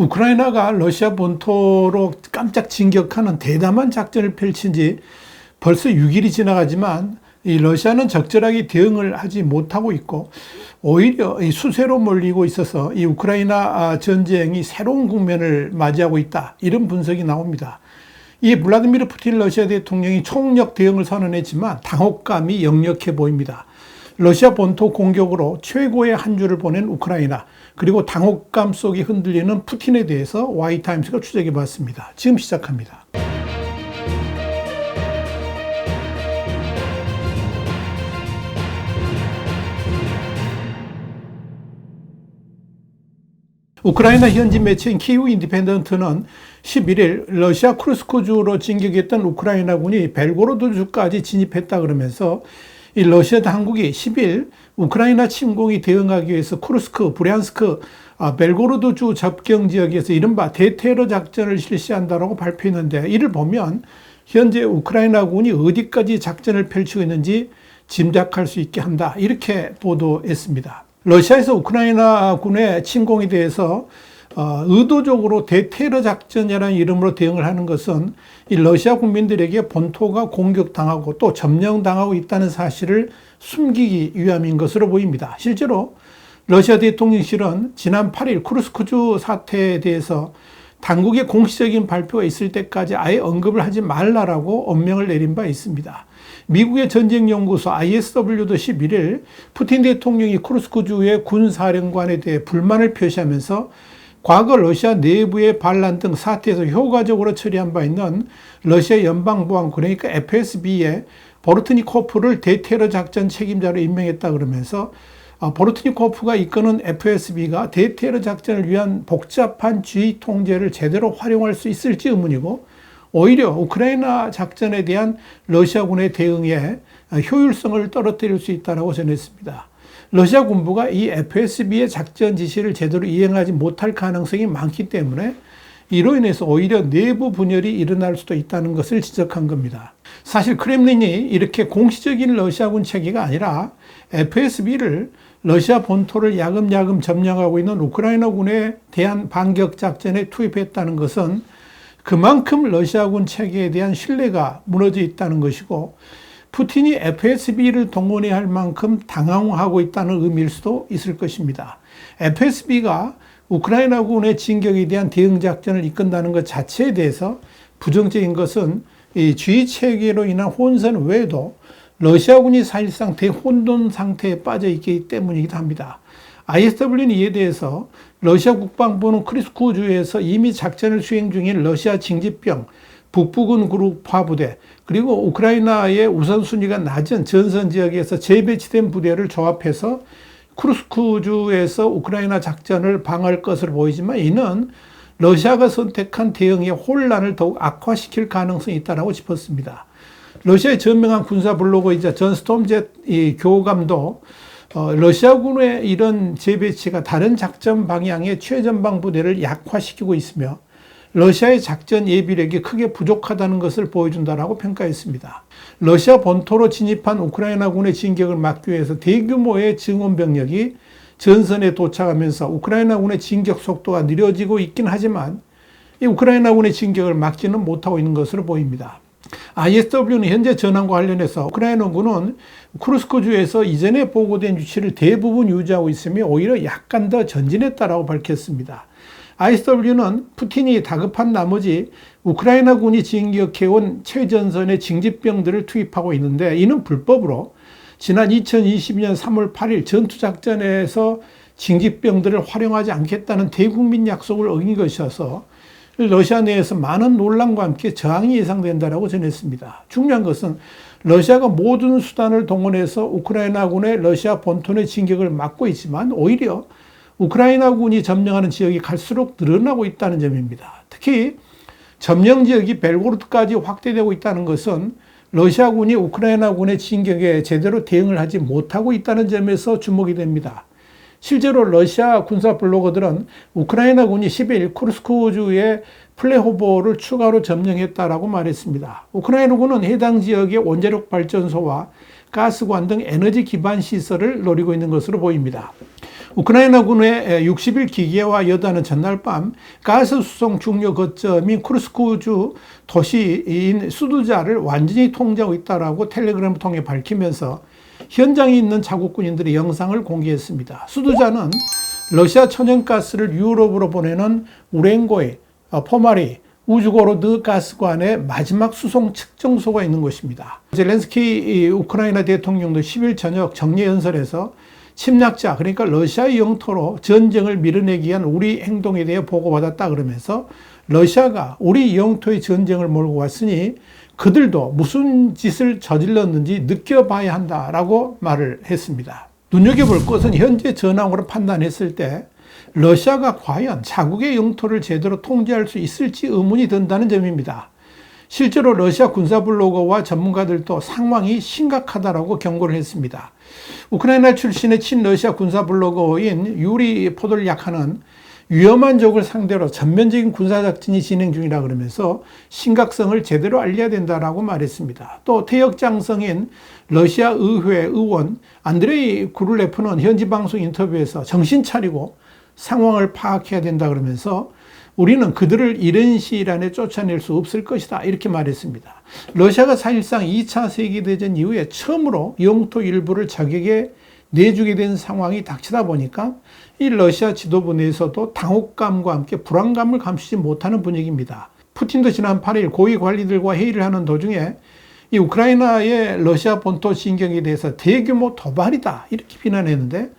우크라이나가 러시아 본토로 깜짝 진격하는 대담한 작전을 펼친 지 벌써 6일이 지나가지만 이 러시아는 적절하게 대응을 하지 못하고 있고 오히려 이 수세로 몰리고 있어서 이 우크라이나 전쟁이 새로운 국면을 맞이하고 있다. 이런 분석이 나옵니다. 이 블라디미르 푸틴 러시아 대통령이 총력 대응을 선언했지만 당혹감이 역력해 보입니다. 러시아 본토 공격으로 최고의 한 주를 보낸 우크라이나, 그리고 당혹감 속에 흔들리는 푸틴에 대해서 Y타임스가 추적해 봤습니다. 지금 시작합니다. 우크라이나 현지 매체인 키이우 인디펜던트는 11일 러시아 쿠르스크주로 진격했던 우크라이나군이 벨고로드주까지 진입했다 그러면서 이 러시아 당국이 10일 우크라이나 침공에 대응하기 위해서 쿠르스크, 브리안스크, 벨고로드주 접경 지역에서 이른바 대테러 작전을 실시한다고 발표했는데, 이를 보면 현재 우크라이나군이 어디까지 작전을 펼치고 있는지 짐작할 수 있게 한다, 이렇게 보도했습니다. 러시아에서 우크라이나 군의 침공에 대해서 의도적으로 대테러 작전이라는 이름으로 대응을 하는 것은 이 러시아 국민들에게 본토가 공격당하고 또 점령당하고 있다는 사실을 숨기기 위함인 것으로 보입니다. 실제로 러시아 대통령실은 지난 8일 쿠르스크주 사태에 대해서 당국의 공식적인 발표가 있을 때까지 아예 언급을 하지 말라라고 엄명을 내린 바 있습니다. 미국의 전쟁연구소 ISW도 11일 푸틴 대통령이 쿠르스크주의 군사령관에 대해 불만을 표시하면서 과거 러시아 내부의 반란 등 사태에서 효과적으로 처리한 바 있는 러시아 연방보안, 그러니까 FSB의 보르트니코프를 대테러 작전 책임자로 임명했다 그러면서 보르트니코프가 이끄는 FSB가 대테러 작전을 위한 복잡한 지휘 통제를 제대로 활용할 수 있을지 의문이고, 오히려 우크라이나 작전에 대한 러시아군의 대응에 효율성을 떨어뜨릴 수 있다고 전했습니다. 러시아 군부가 이 FSB의 작전 지시를 제대로 이행하지 못할 가능성이 많기 때문에 이로 인해서 오히려 내부 분열이 일어날 수도 있다는 것을 지적한 겁니다. 사실 크렘린이 이렇게 공식적인 러시아군 체계가 아니라 FSB를 러시아 본토를 야금야금 점령하고 있는 우크라이나군에 대한 반격 작전에 투입했다는 것은 그만큼 러시아군 체계에 대한 신뢰가 무너져 있다는 것이고, 푸틴이 FSB를 동원해야 할 만큼 당황하고 있다는 의미일 수도 있을 것입니다. FSB가 우크라이나군의 진격에 대한 대응 작전을 이끈다는 것 자체에 대해서 부정적인 것은 이 지휘 체계로 인한 혼선 외에도 러시아군이 사실상 대혼돈 상태에 빠져 있기 때문이기도 합니다. ISW는 이에 대해서 러시아 국방부는 크리스쿠주에서 이미 작전을 수행 중인 러시아 징집병, 북부군 그룹 화부대, 그리고 우크라이나의 우선순위가 낮은 전선 지역에서 재배치된 부대를 조합해서 쿠르스크주에서 우크라이나 작전을 방어할 것으로 보이지만, 이는 러시아가 선택한 대응의 혼란을 더욱 악화시킬 가능성이 있다고 짚었습니다. 러시아의 저명한 군사 블로거이자 전 스톰젯 교감도 러시아군의 이런 재배치가 다른 작전 방향의 최전방 부대를 약화시키고 있으며 러시아의 작전 예비력이 크게 부족하다는 것을 보여준다고 평가했습니다. 러시아 본토로 진입한 우크라이나군의 진격을 막기 위해서 대규모의 증원 병력이 전선에 도착하면서 우크라이나군의 진격 속도가 느려지고 있긴 하지만 이 우크라이나군의 진격을 막지는 못하고 있는 것으로 보입니다. ISW는 현재 전황과 관련해서 우크라이나군은 쿠르스크주에서 이전에 보고된 위치를 대부분 유지하고 있으며 오히려 약간 더 전진했다고 밝혔습니다. ISW는 푸틴이 다급한 나머지 우크라이나군이 진격해온 최전선의 징집병들을 투입하고 있는데, 이는 불법으로 지난 2022년 3월 8일 전투작전에서 징집병들을 활용하지 않겠다는 대국민 약속을 어긴 것이어서 러시아 내에서 많은 논란과 함께 저항이 예상된다고 전했습니다. 중요한 것은 러시아가 모든 수단을 동원해서 우크라이나군의 러시아 본토 내 진격을 막고 있지만 오히려 우크라이나군이 점령하는 지역이 갈수록 늘어나고 있다는 점입니다. 특히 점령 지역이 벨고로드까지 확대되고 있다는 것은 러시아군이 우크라이나군의 진격에 제대로 대응을 하지 못하고 있다는 점에서 주목이 됩니다. 실제로 러시아 군사 블로거들은 우크라이나군이 10일 쿠르스크주의 플레호보를 추가로 점령했다고 말했습니다. 우크라이나군은 해당 지역의 원자력 발전소와 가스관 등 에너지 기반 시설을 노리고 있는 것으로 보입니다. 우크라이나군의 60일 기계화 여단은 전날 밤 가스 수송 중요 거점인 쿠르스크주 도시인 수두자를 완전히 통제하고 있다라고 텔레그램을 통해 밝히면서 현장에 있는 자국 군인들의 영상을 공개했습니다. 수두자는 러시아 천연가스를 유럽으로 보내는 우렝고의 포마리 우주고로드 가스관의 마지막 수송 측정소가 있는 곳입니다. 젤렌스키 우크라이나 대통령도 10일 저녁 정례연설에서 침략자, 그러니까 러시아의 영토로 전쟁을 밀어내기 위한 우리 행동에 대해 보고받았다 그러면서 러시아가 우리 영토에 전쟁을 몰고 왔으니 그들도 무슨 짓을 저질렀는지 느껴봐야 한다라고 말을 했습니다. 눈여겨볼 것은 현재 전황으로 판단했을 때 러시아가 과연 자국의 영토를 제대로 통제할 수 있을지 의문이 든다는 점입니다. 실제로 러시아 군사 블로거와 전문가들도 상황이 심각하다라고 경고를 했습니다. 우크라이나 출신의 친러시아 군사 블로거인 유리 포돌야카는 위험한 적을 상대로 전면적인 군사작전이 진행 중이라 그러면서 심각성을 제대로 알려야 된다라고 말했습니다. 또 퇴역장성인 러시아 의회 의원 안드레이 구를레프는 현지 방송 인터뷰에서 정신 차리고 상황을 파악해야 된다 그러면서 우리는 그들을 이런 시일 안에 쫓아낼 수 없을 것이다 이렇게 말했습니다. 러시아가 사실상 2차 세계대전 이후에 처음으로 영토 일부를 적에게 내주게 된 상황이 닥치다 보니까 이 러시아 지도부 내에서도 당혹감과 함께 불안감을 감추지 못하는 분위기입니다. 푸틴도 지난 8일 고위 관리들과 회의를 하는 도중에 이 우크라이나의 러시아 본토 진격에 대해서 대규모 도발이다 이렇게 비난했는데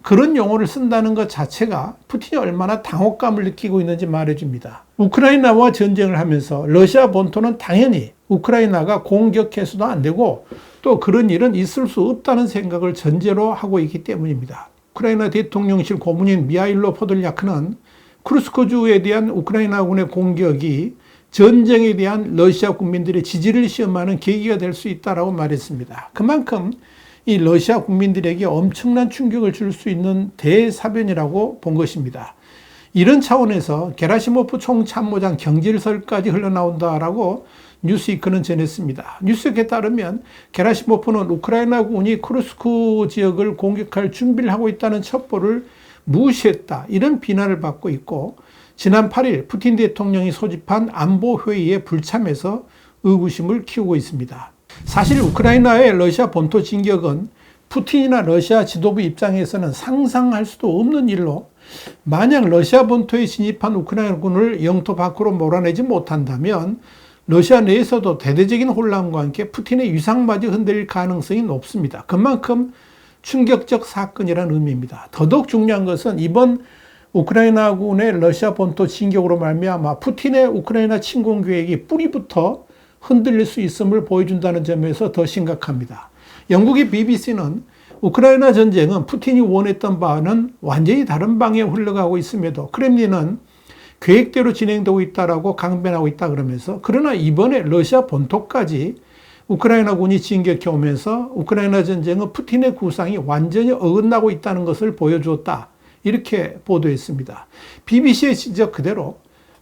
그런 용어를 쓴다는 것 자체가 푸틴이 얼마나 당혹감을 느끼고 있는지 말해줍니다. 우크라이나와 전쟁을 하면서 러시아 본토는 당연히 우크라이나가 공격해서도 안 되고 또 그런 일은 있을 수 없다는 생각을 전제로 하고 있기 때문입니다. 우크라이나 대통령실 고문인 미하일로 포돌야크는 쿠르스크주에 대한 우크라이나군의 공격이 전쟁에 대한 러시아 국민들의 지지를 시험하는 계기가 될 수 있다고 말했습니다. 그만큼 이 러시아 국민들에게 엄청난 충격을 줄 수 있는 대사변이라고 본 것입니다. 이런 차원에서 게라시모프 총참모장 경질설까지 흘러나온다라고 뉴스위크는 전했습니다. 뉴스위크에 따르면 게라시모프는 우크라이나군이 쿠르스크 지역을 공격할 준비를 하고 있다는 첩보를 무시했다 이런 비난을 받고 있고 지난 8일 푸틴 대통령이 소집한 안보회의에 불참해서 의구심을 키우고 있습니다. 사실 우크라이나의 러시아 본토 진격은 푸틴이나 러시아 지도부 입장에서는 상상할 수도 없는 일로 만약 러시아 본토에 진입한 우크라이나군을 영토 밖으로 몰아내지 못한다면 러시아 내에서도 대대적인 혼란과 함께 푸틴의 위상마저 흔들릴 가능성이 높습니다. 그만큼 충격적 사건이라는 의미입니다. 더더욱 중요한 것은 이번 우크라이나군의 러시아 본토 진격으로 말미암아 푸틴의 우크라이나 침공 계획이 뿌리부터 흔들릴 수 있음을 보여준다는 점에서 더 심각합니다. 영국의 BBC는 우크라이나 전쟁은 푸틴이 원했던 바와는 완전히 다른 방향에 흘러가고 있음에도 크렘린은 계획대로 진행되고 있다라고 강변하고 있다 그러면서 그러나 이번에 러시아 본토까지 우크라이나군이 진격해 오면서 우크라이나 전쟁은 푸틴의 구상이 완전히 어긋나고 있다는 것을 보여주었다. 이렇게 보도했습니다. BBC의 지적 그대로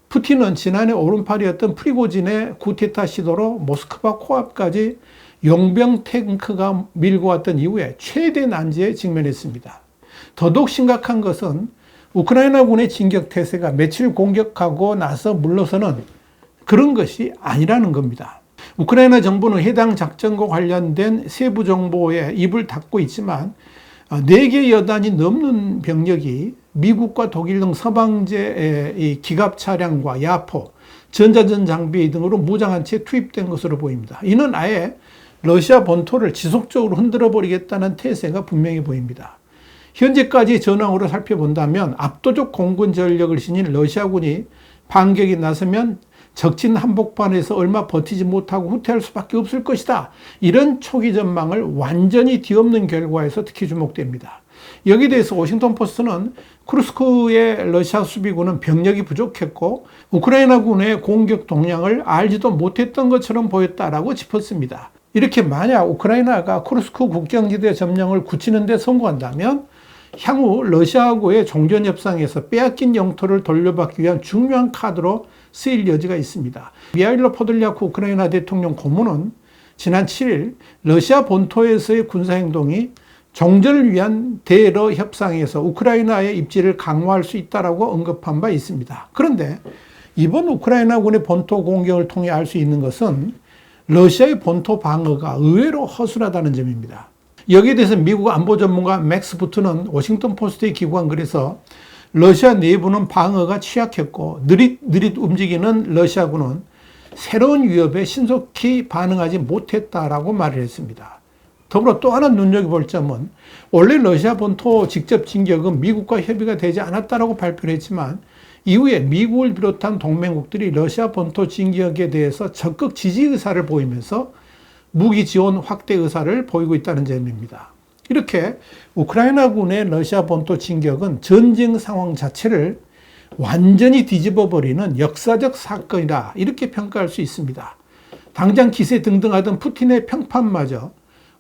푸틴은 지난해 오른팔이었던 프리고진의 쿠데타 시도로 모스크바 코앞까지 용병 탱크가 밀고 왔던 이후에 최대 난제에 직면했습니다. 더더욱 심각한 것은 우크라이나군의 진격 태세가 며칠 공격하고 나서 물러서는 그런 것이 아니라는 겁니다. 우크라이나 정부는 해당 작전과 관련된 세부 정보에 입을 닫고 있지만 4개 여단이 넘는 병력이 미국과 독일 등 서방제의 기갑 차량과 야포, 전자전 장비 등으로 무장한 채 투입된 것으로 보입니다. 이는 아예 러시아 본토를 지속적으로 흔들어 버리겠다는 태세가 분명히 보입니다. 현재까지 전황으로 살펴본다면 압도적 공군 전력을 지닌 러시아군이 반격에 나서면 적진 한복판에서 얼마 버티지 못하고 후퇴할 수밖에 없을 것이다. 이런 초기 전망을 완전히 뒤엎는 결과에서 특히 주목됩니다. 여기에 대해서 워싱턴 포스트는 쿠르스크의 러시아 수비군은 병력이 부족했고 우크라이나군의 공격 동향을 알지도 못했던 것처럼 보였다라고 짚었습니다. 이렇게 만약 우크라이나가 쿠르스크 국경지대 점령을 굳히는 데 성공한다면 향후 러시아하고의 종전 협상에서 빼앗긴 영토를 돌려받기 위한 중요한 카드로 쓰일 여지가 있습니다. 미하일로 포돌야크 우크라이나 대통령 고문은 지난 7일 러시아 본토에서의 군사행동이 종전을 위한 대러 협상에서 우크라이나의 입지를 강화할 수 있다라고 언급한 바 있습니다. 그런데 이번 우크라이나군의 본토 공격을 통해 알 수 있는 것은 러시아의 본토 방어가 의외로 허술하다는 점입니다. 여기에 대해서 미국 안보 전문가 맥스 부트는 워싱턴 포스트에 기고한 글에서 러시아 내부는 방어가 취약했고 느릿느릿 움직이는 러시아군은 새로운 위협에 신속히 반응하지 못했다라고 말을 했습니다. 더불어 또 하나 눈여겨볼 점은 원래 러시아 본토 직접 진격은 미국과 협의가 되지 않았다라고 발표를 했지만 이후에 미국을 비롯한 동맹국들이 러시아 본토 진격에 대해서 적극 지지 의사를 보이면서 무기 지원 확대 의사를 보이고 있다는 점입니다. 이렇게 우크라이나군의 러시아 본토 진격은 전쟁 상황 자체를 완전히 뒤집어 버리는 역사적 사건이다, 이렇게 평가할 수 있습니다. 당장 기세 등등하던 푸틴의 평판마저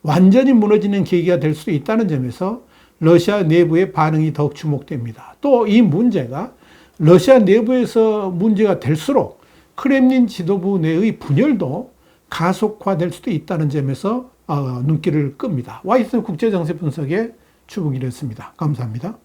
완전히 무너지는 계기가 될 수도 있다는 점에서 러시아 내부의 반응이 더욱 주목됩니다. 또 이 문제가 러시아 내부에서 문제가 될수록 크렘린 지도부 내의 분열도 가속화될 수도 있다는 점에서 눈길을 끕니다. 와이슨 국제정세 분석의 추북이었습니다. 감사합니다.